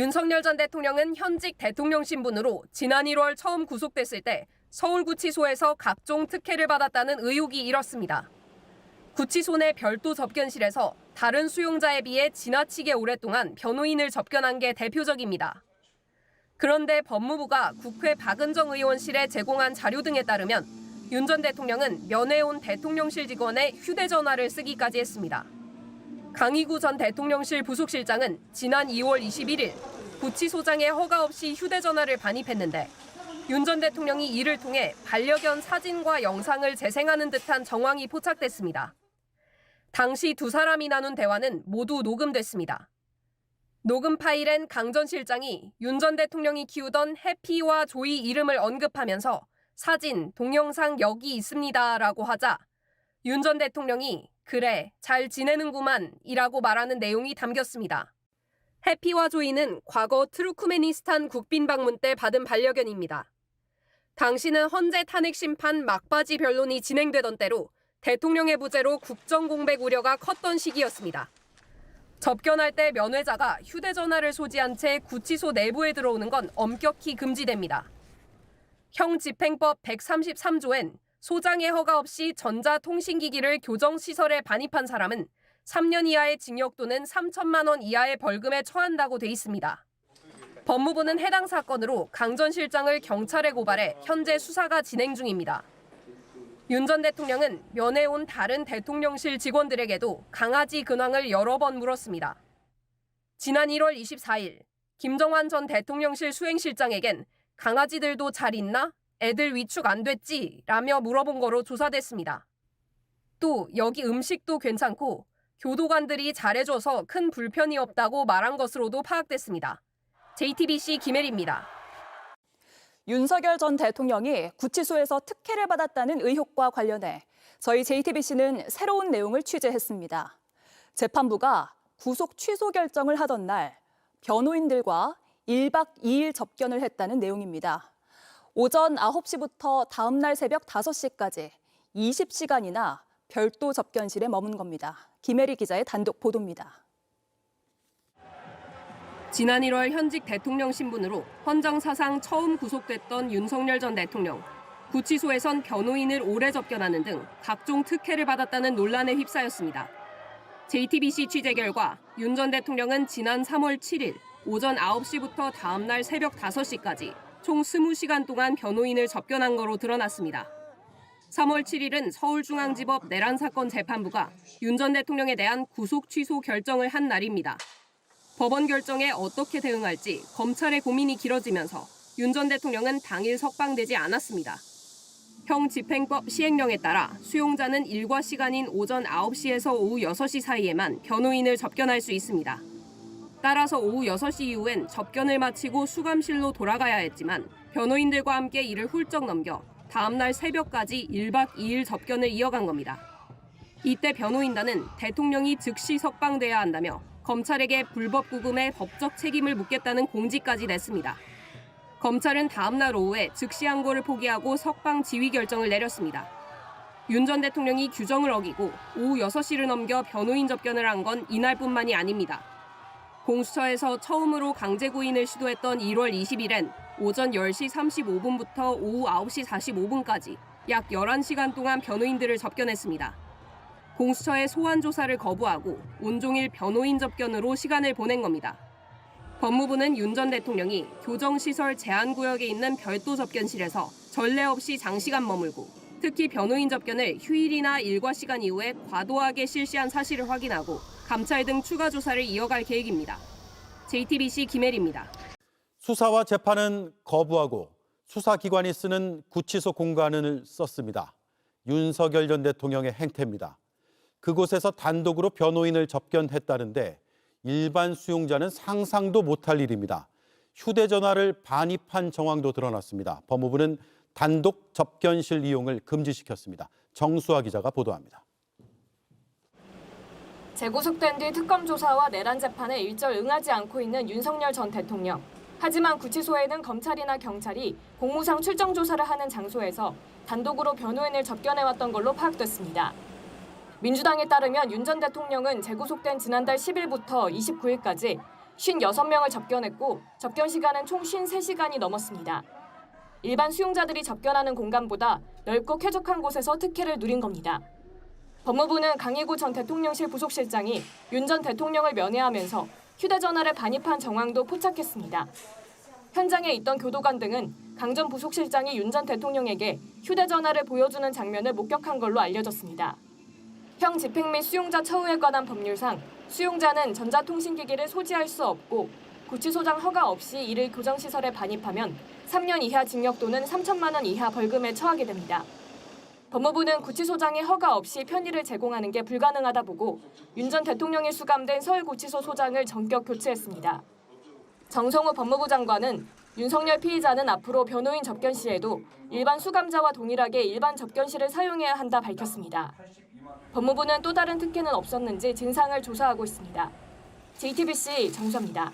윤석열 전 대통령은 현직 대통령 신분으로 지난 1월 처음 구속됐을 때 서울구치소에서 각종 특혜를 받았다는 의혹이 일었습니다. 구치소 내 별도 접견실에서 다른 수용자에 비해 지나치게 오랫동안 변호인을 접견한 게 대표적입니다. 그런데 법무부가 국회 박은정 의원실에 제공한 자료 등에 따르면 윤 전 대통령은 면회온 대통령실 직원의 휴대전화를 쓰기까지 했습니다. 강희구 전 대통령실 부속실장은 지난 2월 21일 구치소장의 허가 없이 휴대전화를 반입했는데 윤 전 대통령이 이를 통해 반려견 사진과 영상을 재생하는 듯한 정황이 포착됐습니다. 당시 두 사람이 나눈 대화는 모두 녹음됐습니다. 녹음 파일엔 강 전 실장이 윤 전 대통령이 키우던 해피와 조이 이름을 언급하면서 사진, 동영상 여기 있습니다라고 하자 윤 전 대통령이 그래, 잘 지내는구만 이라고 말하는 내용이 담겼습니다. 해피와 조이는 과거 트루크메니스탄 국빈 방문 때 받은 반려견입니다. 당시는 헌재 탄핵 심판 막바지 변론이 진행되던 때로 대통령의 부재로 국정 공백 우려가 컸던 시기였습니다. 접견할 때 면회자가 휴대전화를 소지한 채 구치소 내부에 들어오는 건 엄격히 금지됩니다. 형집행법 133조엔 소장의 허가 없이 전자통신기기를 교정시설에 반입한 사람은 3년 이하의 징역 또는 3천만 원 이하의 벌금에 처한다고 돼 있습니다. 법무부는 해당 사건으로 강 전 실장을 경찰에 고발해 현재 수사가 진행 중입니다. 윤 전 대통령은 면회온 다른 대통령실 직원들에게도 강아지 근황을 여러 번 물었습니다. 지난 1월 24일 김정환 전 대통령실 수행실장에겐 강아지들도 잘 있나? 애들 위축 안 됐지? 라며 물어본 거로 조사됐습니다. 또 여기 음식도 괜찮고 교도관들이 잘해줘서 큰 불편이 없다고 말한 것으로도 파악됐습니다. JTBC 김혜리입니다. 윤석열 전 대통령이 구치소에서 특혜를 받았다는 의혹과 관련해 저희 JTBC는 새로운 내용을 취재했습니다. 재판부가 구속 취소 결정을 하던 날 변호인들과 1박 2일 접견을 했다는 내용입니다. 오전 9시부터 다음 날 새벽 5시까지 20시간이나 별도 접견실에 머문 겁니다. 김혜리 기자의 단독 보도입니다. 지난 1월 현직 대통령 신분으로 헌정 사상 처음 구속됐던 윤석열 전 대통령. 구치소에선 변호인을 오래 접견하는 등 각종 특혜를 받았다는 논란에 휩싸였습니다. JTBC 취재 결과 윤 전 대통령은 지난 3월 7일 오전 9시부터 다음 날 새벽 5시까지 총 20시간 동안 변호인을 접견한 거로 드러났습니다. 3월 7일은 서울중앙지법 내란 사건 재판부가 윤 전 대통령에 대한 구속 취소 결정을 한 날입니다. 법원 결정에 어떻게 대응할지 검찰의 고민이 길어지면서 윤 전 대통령은 당일 석방되지 않았습니다. 형집행법 시행령에 따라 수용자는 일과 시간인 오전 9시에서 오후 6시 사이에만 변호인을 접견할 수 있습니다. 따라서 오후 6시 이후엔 접견을 마치고 수감실로 돌아가야 했지만 변호인들과 함께 이를 훌쩍 넘겨 다음 날 새벽까지 1박 2일 접견을 이어간 겁니다. 이때 변호인단은 대통령이 즉시 석방돼야 한다며 검찰에게 불법 구금의 법적 책임을 묻겠다는 공지까지 냈습니다. 검찰은 다음 날 오후에 즉시 항고를 포기하고 석방 지휘 결정을 내렸습니다. 윤 전 대통령이 규정을 어기고 오후 6시를 넘겨 변호인 접견을 한 건 이날뿐만이 아닙니다. 공수처에서 처음으로 강제 구인을 시도했던 1월 20일엔 오전 10시 35분부터 오후 9시 45분까지 약 11시간 동안 변호인들을 접견했습니다. 공수처의 소환 조사를 거부하고 온종일 변호인 접견으로 시간을 보낸 겁니다. 법무부는 윤 전 대통령이 교정시설 제한구역에 있는 별도 접견실에서 전례 없이 장시간 머물고 특히 변호인 접견을 휴일이나 일과 시간 이후에 과도하게 실시한 사실을 확인하고 감찰 등 추가 조사를 이어갈 계획입니다. JTBC 김혜리입니다. 수사와 재판은 거부하고 수사기관이 쓰는 구치소 공간을 썼습니다. 윤석열 전 대통령의 행태입니다. 그곳에서 단독으로 변호인을 접견했다는데 일반 수용자는 상상도 못할 일입니다. 휴대전화를 반입한 정황도 드러났습니다. 법무부는 단독 접견실 이용을 금지시켰습니다. 정수아 기자가 보도합니다. 재구속된 뒤 특검 조사와 내란 재판에 일절 응하지 않고 있는 윤석열 전 대통령. 하지만 구치소에는 검찰이나 경찰이 공무상 출정 조사를 하는 장소에서 단독으로 변호인을 접견해왔던 걸로 파악됐습니다. 민주당에 따르면 윤 전 대통령은 재구속된 지난달 10일부터 29일까지 56명을 접견했고 접견 시간은 총 53시간이 넘었습니다. 일반 수용자들이 접견하는 공간보다 넓고 쾌적한 곳에서 특혜를 누린 겁니다. 법무부는 강희구 전 대통령실 부속실장이 윤 전 대통령을 면회하면서 휴대전화를 반입한 정황도 포착했습니다. 현장에 있던 교도관 등은 강 전 부속실장이 윤 전 대통령에게 휴대전화를 보여주는 장면을 목격한 걸로 알려졌습니다. 형 집행 및 수용자 처우에 관한 법률상 수용자는 전자통신기기를 소지할 수 없고 구치소장 허가 없이 이를 교정시설에 반입하면 3년 이하 징역 또는 3천만 원 이하 벌금에 처하게 됩니다. 법무부는 구치소장이 허가 없이 편의를 제공하는 게 불가능하다 보고 윤 전 대통령이 수감된 서울구치소 소장을 전격 교체했습니다. 정성호 법무부 장관은 윤석열 피의자는 앞으로 변호인 접견 시에도 일반 수감자와 동일하게 일반 접견실을 사용해야 한다 밝혔습니다. 법무부는 또 다른 특혜는 없었는지 진상을 조사하고 있습니다. JTBC 정수아입니다.